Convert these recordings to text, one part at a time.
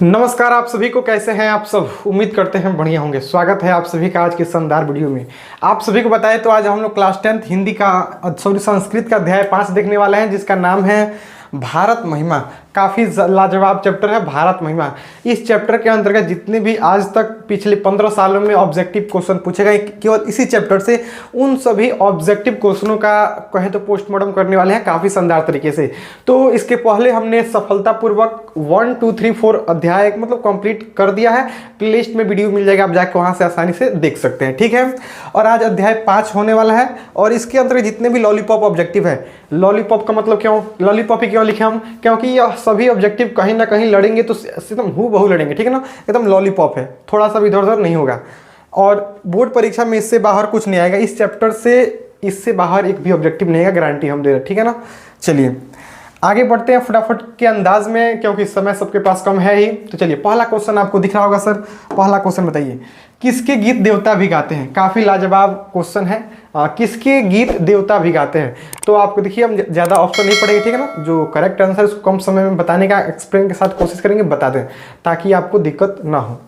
नमस्कार आप सभी को, कैसे हैं आप सब। उम्मीद करते हैं बढ़िया होंगे। स्वागत है आप सभी का आज के शानदार वीडियो में। आप सभी को बताएं तो आज हम लोग क्लास 10th हिंदी का संस्कृत का अध्याय 5 देखने वाले हैं, जिसका नाम है भारत महिमा। काफ़ी लाजवाब चैप्टर है भारत महिमा। इस चैप्टर के अंतर्गत जितने भी आज तक पिछले 15 सालों में ऑब्जेक्टिव क्वेश्चन पूछे गए, केवल इसी चैप्टर से उन सभी ऑब्जेक्टिव क्वेश्चनों का कहें तो पोस्टमार्टम करने वाले हैं काफ़ी शानदार तरीके से। तो इसके पहले हमने सफलतापूर्वक 1, 2, 3, 4 अध्याय मतलब कंप्लीट कर दिया है। प्लेलिस्ट में वीडियो मिल जाएगा, आप जाकर वहाँ से आसानी से देख सकते हैं, ठीक है। और आज अध्याय 5 होने वाला है और इसके अंतर्गत जितने भी लॉलीपॉप ऑब्जेक्टिव है, लॉलीपॉप का मतलब क्यों लॉलीपॉप ही क्यों लिखे हम, क्योंकि यह सभी ऑब्जेक्टिव कहीं ना कहीं लड़ेंगे तो एकदम हूबहू लड़ेंगे, ठीक है ना। एकदम लॉलीपॉप है, थोड़ा सा भी इधर उधर नहीं होगा। और बोर्ड परीक्षा में इससे बाहर कुछ नहीं आएगा। इस चैप्टर से इससे बाहर एक भी ऑब्जेक्टिव नहीं आएगा, गारंटी हम दे रहे हैं, ठीक है ना। चलिए आगे बढ़ते हैं फटाफट के अंदाज में, क्योंकि समय सबके पास कम है ही। तो चलिए पहला क्वेश्चन आपको दिख रहा होगा सर। पहला क्वेश्चन बताइए, किसके गीत देवता भी गाते हैं। काफ़ी लाजवाब क्वेश्चन है। किसके गीत देवता भी गाते हैं। तो आपको देखिए, हम ज़्यादा ऑप्शन नहीं पड़ेगा, ठीक है ना। जो करेक्ट आंसर उसको कम समय में बताने का एक्सप्लेन के साथ कोशिश करेंगे, बता दें ताकि आपको दिक्कत ना हो।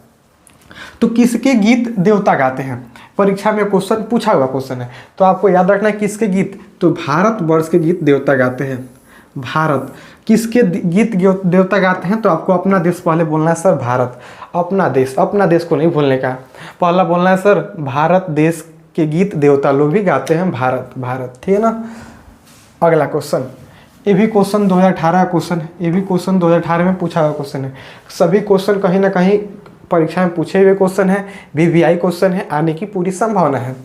तो किसके गीत देवता गाते हैं, परीक्षा में क्वेश्चन पूछा हुआ क्वेश्चन है। तो आपको याद रखना है किसके गीत, तो भारतवर्ष के गीत देवता गाते हैं। भारत किसके गीत देवता गाते हैं, तो आपको अपना देश पहले बोलना है सर, भारत। अपना देश को नहीं भूलने का, पहला बोलना है सर भारत देश के गीत देवता लोग भी गाते हैं, भारत भारत, ठीक है ना। अगला क्वेश्चन, ये भी क्वेश्चन 2018 का क्वेश्चन है। ये भी क्वेश्चन 2018 में पूछा हुआ क्वेश्चन है। सभी क्वेश्चन कहीं ना कहीं परीक्षा में पूछे हुए क्वेश्चन है, VVI क्वेश्चन है, आने की पूरी संभावना है।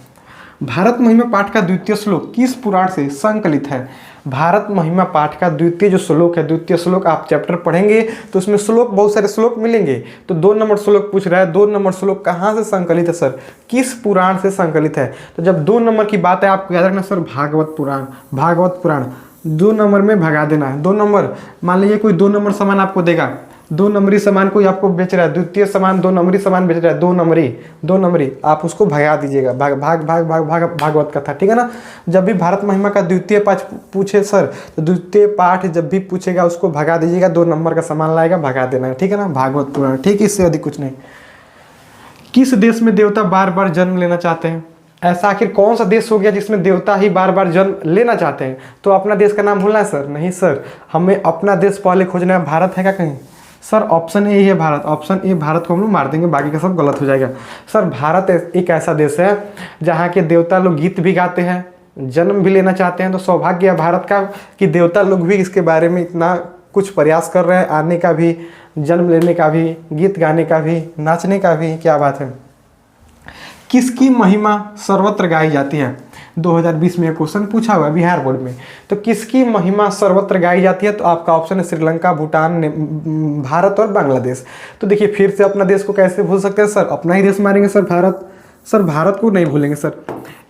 भारत महिमा पाठ का द्वितीय श्लोक किस पुराण से संकलित है। भारत महिमा पाठ का द्वितीय जो श्लोक है, द्वितीय श्लोक आप चैप्टर पढ़ेंगे तो उसमें श्लोक बहुत सारे श्लोक मिलेंगे। तो 2 नंबर श्लोक पूछ रहा है, 2 नंबर श्लोक कहाँ से संकलित है सर, किस पुराण से संकलित है। तो जब 2 नंबर की बात है आपको याद रखना सर, भागवत पुराण। भागवत पुराण 2 नंबर में भगा देना है। 2 नंबर, मान लीजिए कोई 2 नंबर सामान आपको देगा, 2 नंबरी सामान कोई आपको बेच रहा है, द्वितीय सामान 2 नंबरी सामान बेच रहा है, 2 नंबरी आप उसको भगा दीजिएगा। भागवत कथा, ठीक है ना। जब भी भारत महिमा का द्वितीय पाठ पूछे सर, तो द्वितीय पाठ जब भी पूछेगा उसको भगा दीजिएगा, 2 नंबर का सामान लाएगा, भगा देना है, ठीक है ना। भागवत पुराण, ठीक, इससे अधिक कुछ नहीं। किस देश में देवता बार बार जन्म लेना चाहते हैं। ऐसा आखिर कौन सा देश हो गया जिसमें देवता ही बार बार जन्म लेना चाहते हैं। तो अपना देश का नाम भूलना है सर, नहीं सर, हमें अपना देश पहले खोजना है। भारत है क्या कहीं सर, ऑप्शन ए ही है भारत। ऑप्शन ए भारत को हम लोग मार देंगे, बाकी का सब गलत हो जाएगा। सर भारत एक ऐसा देश है जहाँ के देवता लोग गीत भी गाते हैं, जन्म भी लेना चाहते हैं। तो सौभाग्य है भारत का कि देवता लोग भी इसके बारे में इतना कुछ प्रयास कर रहे हैं, आने का भी, जन्म लेने का भी, गीत गाने का भी, नाचने का भी। क्या बात है। किसकी महिमा सर्वत्र गाई जाती है। 2020 में क्वेश्चन पूछा हुआ है बिहार बोर्ड में। तो किसकी महिमा सर्वत्र गाई जाती है, तो आपका ऑप्शन है श्रीलंका, भूटान, भारत और बांग्लादेश। तो देखिए फिर से अपना देश को कैसे भूल सकते हैं सर, अपना ही देश मारेंगे सर, भारत। सर भारत को नहीं भूलेंगे सर।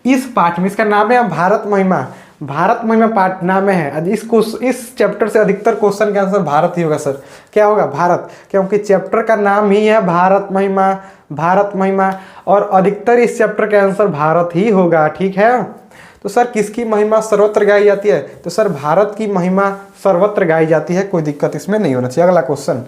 इस पाठ में इसका नाम है भारत महिमा। भारत महिमा पाठ नाम है। इस चैप्टर से अधिकतर क्वेश्चन का आंसर भारत ही होगा सर। क्या होगा, भारत, क्योंकि चैप्टर का नाम ही है भारत महिमा। भारत महिमा, और अधिकतर इस चैप्टर का आंसर भारत ही होगा, ठीक है। तो सर किसकी महिमा सर्वत्र गाई जाती है, तो सर भारत की महिमा सर्वत्र गाई जाती है, कोई दिक्कत इसमें नहीं होना चाहिए। अगला क्वेश्चन,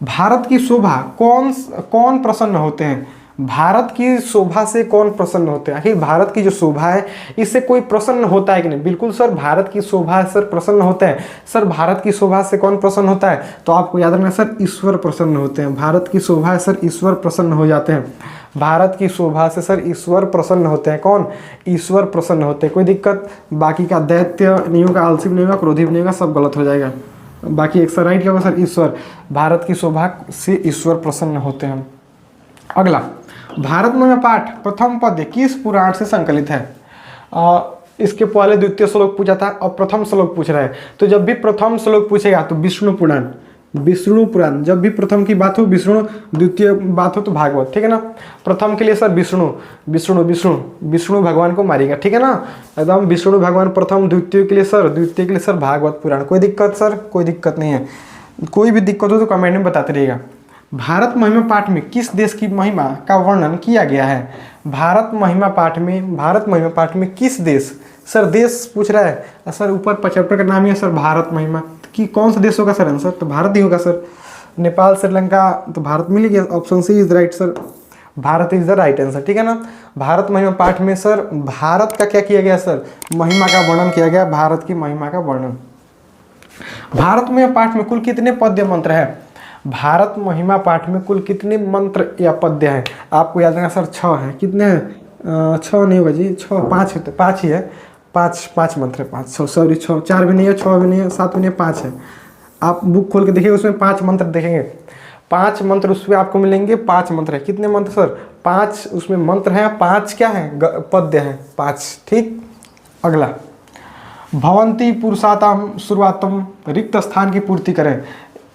भारत की शोभा कौन प्रसन्न होते हैं। भारत की शोभा से कौन प्रसन्न होते हैं। आखिर भारत की जो शोभा है इससे कोई प्रसन्न होता है कि नहीं। बिल्कुल सर, भारत की शोभा सर प्रसन्न होते हैं। सर भारत की शोभा से कौन प्रसन्न होता है, तो आपको याद रखना सर, ईश्वर प्रसन्न होते हैं। भारत की शोभा है सर, ईश्वर प्रसन्न हो जाते हैं। भारत की शोभा से सर ईश्वर प्रसन्न होते हैं। कौन, ईश्वर प्रसन्न होते हैं, कोई दिक्कत। बाकी का दैत्य नहीं होगा, आलसी नहीं होगा, क्रोधी नहीं होगा, सब गलत हो जाएगा। बाकी एक सर राइट क्या होगा सर, ईश्वर। भारत की शोभा से ईश्वर प्रसन्न होते हैं। अगला, भारत महिमा पाठ प्रथम पद्य किस पुराण से संकलित है। इसके पहले द्वितीय श्लोक पूछा था, अब प्रथम श्लोक पूछ रहा है। तो जब भी प्रथम श्लोक पूछेगा तो विष्णु पुराण, विष्णु पुराण। जब भी प्रथम की बात हो विष्णु, द्वितीय बात हो तो भागवत, ठीक है ना। प्रथम के लिए सर विष्णु विष्णु विष्णु विष्णु भगवान को मारेगा, ठीक है ना, एकदम विष्णु भगवान प्रथम। द्वितीय के लिए सर भागवत पुराण। कोई दिक्कत सर, कोई दिक्कत नहीं है। कोई भी दिक्कत हो तो कमेंट में बताते रहिएगा। भारत महिमा पाठ में किस देश की महिमा का वर्णन किया गया है। भारत महिमा पाठ में किस देश, सर देश पूछ रहा है सर, ऊपर चैप्टर का नाम ही है सर भारत महिमा। कि कौन सा देश होगा सर आंसर, तो भारत ही होगा सर। नेपाल श्रीलंका तो भारत मिल गया, option C is right sir, Bharat is the right answer, ठीक है ना। भारत महिमा पाठ में सर भारत का क्या किया गया सर, महिमा का वर्णन किया गया, भारत की महिमा का वर्णन। भारत महिमा पाठ में कुल कितने पद्य मंत्र है, भारत महिमा पाठ में कुल कितने मंत्र या पद्य हैं, आपको याद रखना सर 6 है, कितने हैं 6 नहीं होगा जी, 6 5 है, तो 5 ही है, 5 मंत्र है, 5 सॉरी 6 4 भी नहीं है, 6 भी नहीं है, 7 भी नहीं है, 5 है। आप बुक खोल के देखिए उसमें 5 मंत्र देखेंगे, 5 मंत्र उसमें आपको मिलेंगे, 5 मंत्र है, कितने मंत्र सर 5 उसमें मंत्र हैं, 5 क्या है पद्य हैं 5, ठीक। अगला भवंती पुरुषातम शुरुआतम, रिक्त स्थान की पूर्ति करें,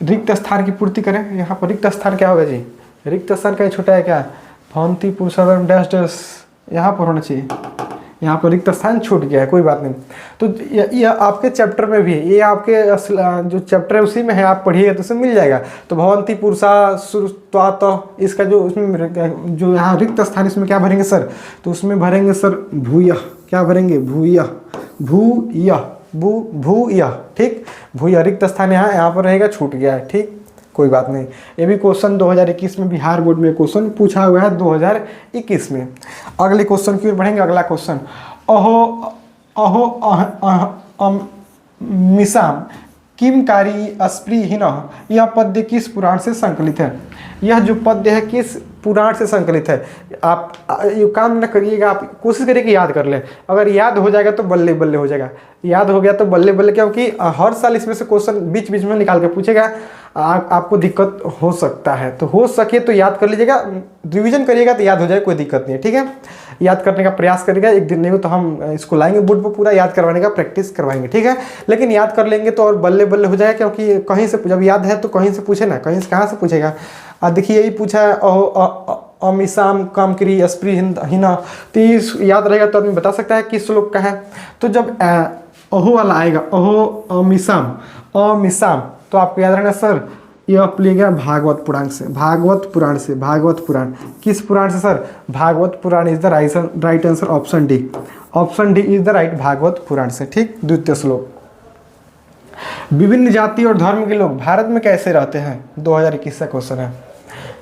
रिक्त स्थान की पूर्ति करें, यहाँ पर रिक्त स्थान क्या होगा जी, रिक्त स्थान कहीं छोटा है क्या, भवंती पुरुषातम डैश डैश यहाँ पर होना चाहिए, यहाँ पर रिक्त स्थान छूट गया है, कोई बात नहीं। तो ये आपके चैप्टर में भी है, ये आपके जो चैप्टर है उसी में है, आप पढ़िएगा तो उसमें मिल जाएगा। तो भवंती पुरुषा सुरत्वात, इसका जो उसमें जो यहाँ रिक्त स्थान इसमें क्या भरेंगे सर, तो उसमें भरेंगे सर भूयः, क्या भरेंगे भूयः, भूयः भूयः, ठीक। भूयः रिक्त स्थान यहाँ पर रहेगा, छूट गया है, ठीक, कोई बात नहीं। ये भी क्वेश्चन 2021 में बिहार बोर्ड में क्वेश्चन पूछा हुआ है 2021 में। अगले क्वेश्चन की ओर बढ़ेंगे। अगला क्वेश्चन, अहो अहो मिसाम किमकारी अस्पृहीन, यह पद्य किस पुराण से संकलित है, यह जो पद्य है किस पुराण से संकलित है। आप ये काम न करिएगा, आप कोशिश करिए कि याद कर लें, अगर याद हो जाएगा तो बल्ले बल्ले हो जाएगा, याद हो गया तो बल्ले बल्ले, क्योंकि हर साल इसमें से क्वेश्चन बीच बीच में निकाल के पूछेगा, आपको दिक्कत हो सकता है, तो हो सके तो याद कर लीजिएगा, रिवीजन करिएगा तो याद हो जाए, कोई दिक्कत नहीं है, ठीक है। याद करने का प्रयास करिएगा, एक दिन नहीं हो तो हम इसको लाएंगे बोर्ड पर, पूरा याद करवाने का प्रैक्टिस करवाएंगे, ठीक है। लेकिन याद कर लेंगे तो और बल्ले बल्ले हो जाएगा, क्योंकि कहीं से जब याद है तो कहीं से पूछे ना, कहीं से कहाँ से पूछेगा। देखिए यही पूछा है, अमिसाम काम करी अस्पृहीना, तो याद रहेगा तो आदमी बता सकता है किस श्लोक का है। तो जब अहो वाला आएगा, अहो अमिसाम, तो आपको याद रखना सर यह प्लेगा भागवत पुराण से, भागवत पुराण से, भागवत पुराण किस पुराण से sir, Bhagavata Purana is the right answer, option D, option D is the right, Bhagavata Purana से, ठीक। द्वितीय श्लोक, विभिन्न जाति और धर्म के लोग भारत में कैसे रहते हैं, 2021 का क्वेश्चन है।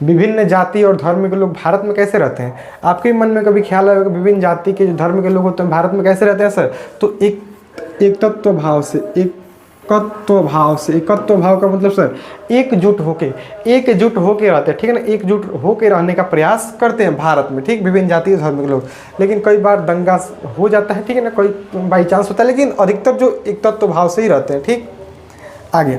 विभिन्न जाति और धर्म के लोग भारत में कैसे रहते हैं, आपके मन में कभी ख्याल आएगा विभिन्न जाति के जो धर्म के लोग होते हैं भारत में कैसे रहते हैं सर, तो एक तत्व भाव से, एकत्व भाव से, एकत्व भाव का मतलब सर एकजुट होके रहते हैं, ठीक है ना, एकजुट होके रहने का प्रयास करते हैं भारत में, ठीक। विभिन्न जाति और धर्म के लोग, लेकिन कई बार दंगा हो जाता है, ठीक है ना, कोई बाई चांस होता है, लेकिन अधिकतर जो एकत्व भाव से ही रहते हैं, ठीक। आगे,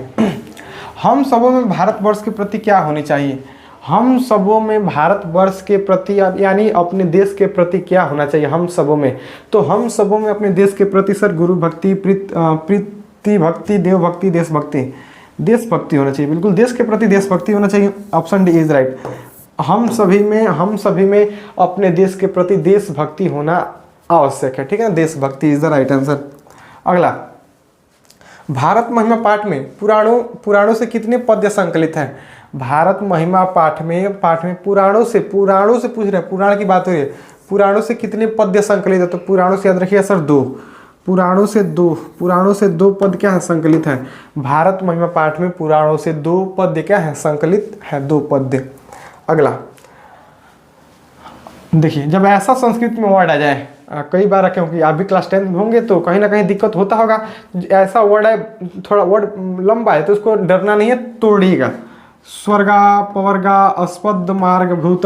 हम सबों में भारतवर्ष के प्रति क्या होनी चाहिए, हम सबों में भारतवर्ष के प्रति यानी अपने देश के प्रति क्या होना चाहिए हम सबों में, तो हम सबों में अपने देश के प्रति सर गुरु भक्ति, प्रीति भक्ति, देव भक्ति, देशभक्ति होना चाहिए, बिल्कुल देश के प्रति देशभक्ति होना चाहिए, ऑप्शन डी इज राइट। हम सभी में अपने देश के प्रति देशभक्ति होना आवश्यक है, ठीक है, देशभक्ति इज द राइट आंसर। अगला, भारत महिमा पाठ में पुराणों से कितने पद्य संकलित हैं, भारत महिमा पाठ में पुराणों से पूछ रहे हैं, पुराण की बात हो रही है, पुराणों से कितने पद्य संकलित है, तो पुराणों से याद रखिए सर 2, पुराणों से दो पद क्या है संकलित है, भारत महिमा पाठ में पुराणों से 2 पद्य क्या है संकलित है, 2 पद्य। अगला देखिए, जब ऐसा संस्कृत में वर्ड आ जाए, कई बार क्योंकि आप भी क्लास 10 में होंगे तो कहीं ना कहीं दिक्कत होता होगा, ऐसा वर्ड है, थोड़ा वर्ड लंबा है तो उसको डरना नहीं है, तोड़िएगा, स्वर्गा पवर्गा अस्पद मार्ग भूत,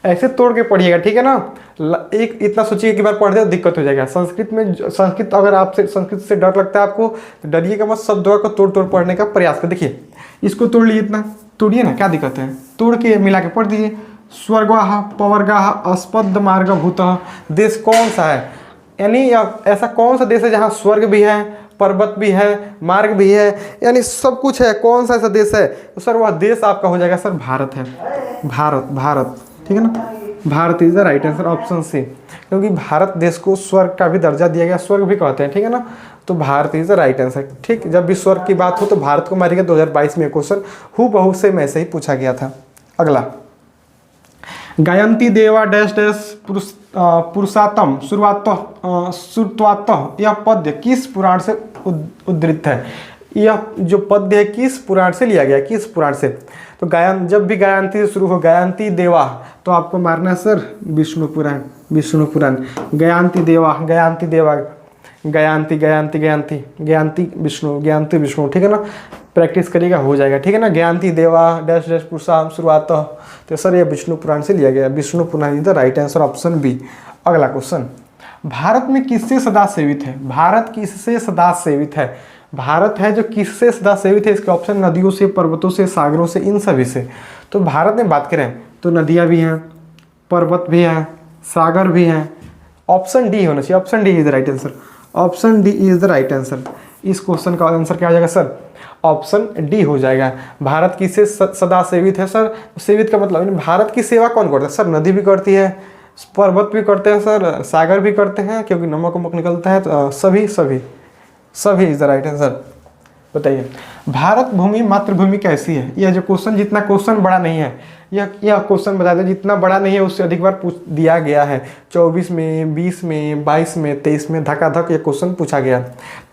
ऐसे तोड़ के पढ़िएगा, ठीक है ना। एक इतना सोचिए कि बार पढ़ दे तो दिक्कत हो जाएगा। संस्कृत अगर आपसे संस्कृत से डर लगता है आपको तो डरिएगा मत, सब को तोड़ पढ़ने का प्रयास कर। देखिए इसको तोड़ लीजिए, इतना तोड़िए ना, क्या दिक्कत है, तोड़ के मिला के पढ़ दीजिए। स्वर्गा पवर्गा अस्पद मार्ग भूत, देश कौन सा है, यानी ऐसा कौन सा देश है जहाँ स्वर्ग भी है, पर्वत भी है, मार्ग भी है, यानी सब कुछ है, कौन सा ऐसा देश है, तो सर वह देश आपका हो जाएगा सर भारत है, भारत, ठीक है ना, Bharat is the right answer, option C, क्योंकि भारत देश को स्वर्ग का भी दर्जा दिया गया, स्वर्ग भी कहते हैं, ठीक है ना, तो Bharat is the right answer, ठीक। जब भी स्वर्ग की बात हो तो भारत को मारिएगा, 2022 में क्वेश्चन हूबहू से में से ही पूछा गया था। अगला, गायंती देवा डैश डैश पुरुषातम शुरुआत, यह पद्य किस पुराण से उद्धृत है, यह जो पद्य है किस पुराण से लिया गया, किस पुराण से? तो गायन, जब भी गायंती से शुरू हो, गायंती देवा, तो आपको मारना है सर विष्णु पुराण, विष्णु पुराण। गायंती देवा, गायंती देवा, गायंती गायंती गायंती गायंती विष्णु, गायंती विष्णु, ठीक है ना। प्रैक्टिस करिएगा, हो जाएगा, ठीक है ना। गायंती देवा डैश डैश पुरुषाम शुरुआत, तो सर ये विष्णु पुराण से लिया गया, Vishnu Purana is the right answer, option B. अगला क्वेश्चन, भारत में किससे सदा सेवित है? भारत किससे सदा सेवित है? भारत है जो किससे सदा सेवित है? इसके ऑप्शन नदियों से, पर्वतों से, सागरों से, इन सभी से। तो भारत में बात करें तो नदियाँ भी हैं, पर्वत भी हैं, सागर भी हैं। ऑप्शन डी होना चाहिए, option D is the right answer, option D is the right answer. इस क्वेश्चन का आंसर क्या हो जाएगा सर? ऑप्शन डी हो जाएगा। भारत किससे सदा सेवित है सर? सेवित का मतलब भारत की सेवा कौन करता है सर? नदी भी करती है, पर्वत भी करते हैं सर, सागर भी करते हैं, क्योंकि नमक वमक निकलता है, तो सभी सभी सभी इज द राइट आंसर। बताइए, भारत भूमि मातृभूमि कैसी है? यह जो क्वेश्चन, जितना क्वेश्चन बड़ा नहीं है, यह क्वेश्चन बता दो, जितना बड़ा नहीं है उससे अधिक बार पूछ दिया गया है। 24 में, 20 में, 22 में, 23 में धकाधक ये क्वेश्चन पूछा गया।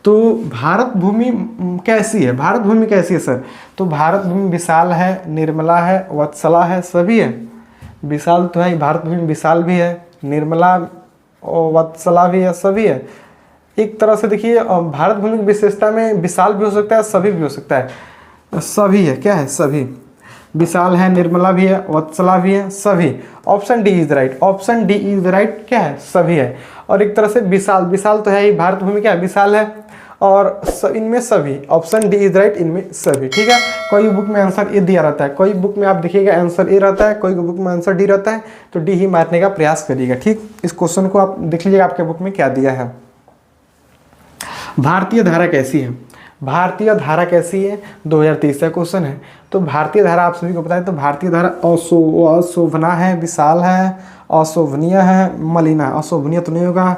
तो भारत भूमि कैसी है? भारत भूमि कैसी है सर? तो भारत भूमि विशाल है, निर्मला है, वत्सला है, सभी है। विशाल तो है, भारत भूमि विशाल भी है, निर्मला और वत्सला भी है, सभी है। एक तरह से देखिए, भारत भूमि की विशेषता में विशाल भी हो सकता है, सभी भी हो सकता है, सभी है। क्या है? सभी। विशाल है, निर्मला भी है, वत्सला भी है, सभी। Option D is right, option D is right. क्या है? सभी है। और एक तरह से विशाल, विशाल तो है ही, भारत भूमि क्या है? विशाल है, और इनमें सभी। ऑप्शन डी इज राइट, इनमें सभी, ठीक है। कोई बुक में आंसर ए दिया रहता है, कोई बुक में आप देखिएगा आंसर ए रहता है, कोई बुक में आंसर डी रहता है, तो डी ही मारने का प्रयास करिएगा, ठीक। इस क्वेश्चन को आप देख लीजिएगा आपके बुक में क्या दिया है। भारतीय धारा कैसी है? भारतीय धारा कैसी है? 2023 का क्वेश्चन है। तो भारतीय धारा आप सभी को पता है, तो भारतीय धारा अशोभना है, विशाल है, अशोभनीय है, मलिना। अशोभनीय तो नहीं होगा,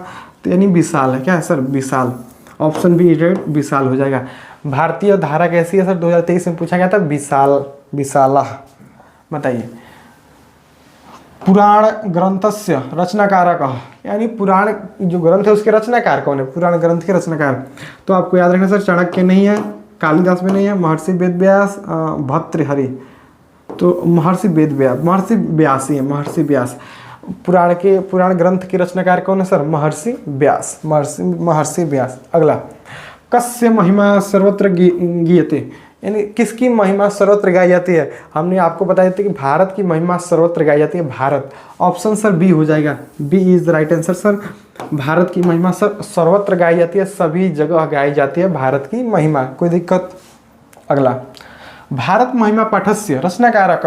तो यानी विशाल है। क्या है सर? विशाल। ऑप्शन बी रेड, विशाल हो जाएगा। भारतीय धारा कैसी है सर? 2023 में पूछा गया था, विशाल, विशाला। बताइए, पुराण ग्रंथस्य रचनाकारक, यानी पुराण जो ग्रंथ है उसके रचनाकार कौन है? पुराण ग्रंथ के रचनाकार। तो आपको याद रखना सर, चाणक्य नहीं है, कालिदास भी नहीं है, महर्षि वेदव्यास, भर्तृहरि। तो महर्षि वेदव्यास, महर्षि व्यास ही है, महर्षि व्यास। पुराण ग्रंथ के रचनाकार कौन है सर? महर्षि व्यास, महर्षि व्यास। अगला, कस्य महिमा सर्वत्र गीयते, यानी किसकी महिमा सर्वत्र गाई जाती है? हमने आपको बताया था कि भारत की महिमा सर्वत्र गाई जाती है, भारत। ऑप्शन सर बी हो जाएगा, B is the right answer sir. Bharat की महिमा सर सर्वत्र गाई जाती है, सभी जगह गाई जाती है भारत की महिमा, कोई दिक्कत? अगला, भारत महिमा पाठस्य रचनाकारक,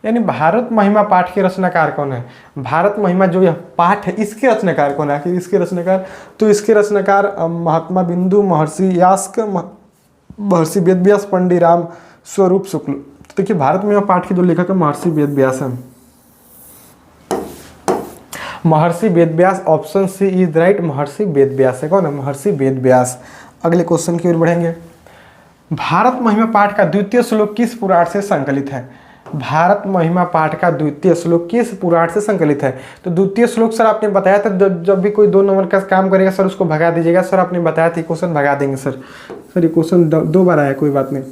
यानी भारत महिमा पाठ के रचनाकार कौन है? भारत महिमा जो यह पाठ है इसके रचनाकार कौन है? आखिर इसके रचनाकार, तो इसके रचनाकार महात्मा बिंदु, महर्षि यास्क, महर्षि वेदव्यास, पंडित राम स्वरूप शुक्ल। तो देखिए, भारत महिमा पाठ के जो लेखक है महर्षि वेदव्यास है, Maharishi Vedvyas. Option C is right, Maharishi Vedvyas है। कौन है? महर्षि वेदव्यास। अगले क्वेश्चन की ओर बढ़ेंगे। भारत महिमा पाठ का द्वितीय श्लोक किस पुराण से संकलित है? भारत महिमा पाठ का द्वितीय श्लोक किस पुराण से संकलित है? तो द्वितीय श्लोक सर आपने बताया था, जब भी कोई 2 नंबर का काम करेगा सर उसको भगा दीजिएगा। सर आपने बताया था क्वेश्चन भगा देंगे सर। सर ये क्वेश्चन 2 बार आया, कोई बात नहीं।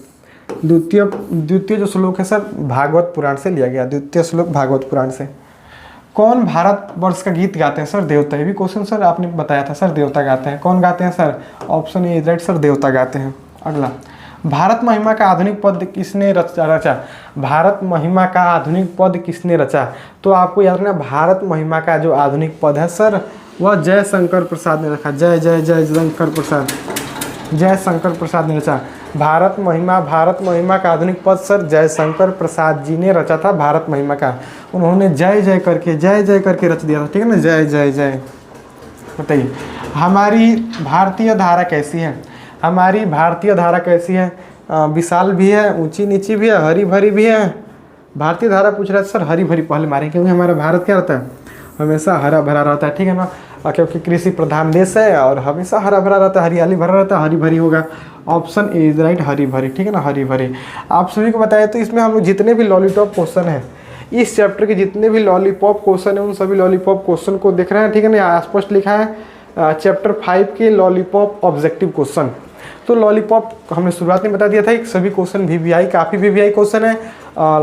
द्वितीय जो श्लोक है सर भागवत पुराण से लिया गया, द्वितीय श्लोक भागवत पुराण से। कौन भारत वर्ष का गीत गाते हैं सर? देवता। ये भी क्वेश्चन सर आपने बताया था, सर देवता गाते हैं। कौन गाते हैं sir? Option A right sir, देवता गाते हैं। अगला, भारत महिमा का आधुनिक पद किसने रचा? भारत महिमा का आधुनिक पद किसने रचा? तो आपको याद रखना, भारत महिमा का जो आधुनिक पद है सर वह जय शंकर प्रसाद ने रखा। जय जय जय शंकर प्रसाद, जय शंकर प्रसाद ने रचा। भारत महिमा का आधुनिक पद सर जय शंकर प्रसाद जी ने रचा था। भारत महिमा का उन्होंने जय जय करके रच दिया था, ठीक है ना, जय जय जय। बताइए, हमारी भारतीय धारा कैसी है? हमारी भारतीय धारा कैसी है? विशाल भी है, ऊंची नीची भी है, हरी भरी भी है। भारतीय धारा पूछ रहा है सर, हरी भरी पहले मारें, क्योंकि हमारा भारत क्या रहता है? हमेशा हरा भरा रहता है, ठीक है ना, क्योंकि कृषि प्रधान देश है और हमेशा हरा भरा रहता है, हरियाली भरा रहता है, हरी भरी होगा। ऑप्शन ए इज राइट, हरी भरी, ठीक है ना, हरी भरी। आप सभी को बताया, तो इसमें हम लोग जितने भी लॉलीपॉप क्वेश्चन है, इस चैप्टर के जितने भी लॉलीपॉप क्वेश्चन है, उन सभी लॉलीपॉप क्वेश्चन को देख रहे हैं, ठीक है ना। स्पष्ट लिखा है चैप्टर 5 के लॉलीपॉप ऑब्जेक्टिव क्वेश्चन, तो लॉलीपॉप हमने शुरुआत में बता दिया था कि सभी क्वेश्चन वीवीआई, काफ़ी वीवीआई क्वेश्चन है,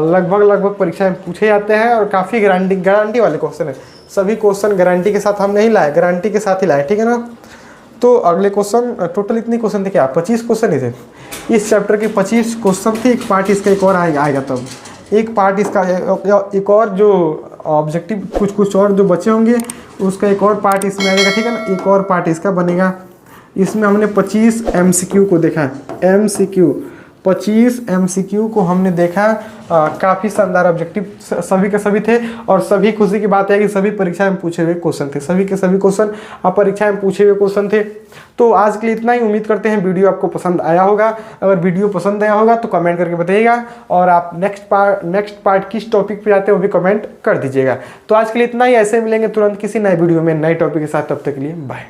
लगभग परीक्षा में पूछे जाते हैं और काफ़ी गारंटी वाले क्वेश्चन है। सभी क्वेश्चन गारंटी के साथ हम नहीं लाए, गारंटी के साथ ही लाए, ठीक है ना। तो अगले क्वेश्चन, टोटल इतने क्वेश्चन थे क्या, 25 क्वेश्चन ही थे इस चैप्टर के, 25 क्वेश्चन थे। एक पार्ट इसका एक और आएगा तब, एक पार्ट इसका एक और जो ऑब्जेक्टिव कुछ और जो बचे होंगे उसका एक और पार्ट इसमें आएगा, ठीक है ना। एक और पार्ट इसका बनेगा। इसमें हमने 25 MCQ को देखा है, MCQ 25 MCQ को हमने देखा। काफ़ी शानदार ऑब्जेक्टिव सभी के सभी थे और सभी खुशी की बात है कि सभी परीक्षा में पूछे हुए क्वेश्चन थे, सभी के सभी क्वेश्चन परीक्षा में पूछे हुए क्वेश्चन थे। तो आज के लिए इतना ही। उम्मीद करते हैं वीडियो आपको पसंद आया होगा। अगर वीडियो पसंद आया होगा तो कमेंट करके बताइएगा और आप नेक्स्ट पार्ट किस टॉपिक पे जाते हैं वो भी कमेंट कर दीजिएगा। तो आज के लिए इतना ही। ऐसे मिलेंगे तुरंत किसी नए वीडियो में नए टॉपिक के साथ, तब तक के लिए बाय।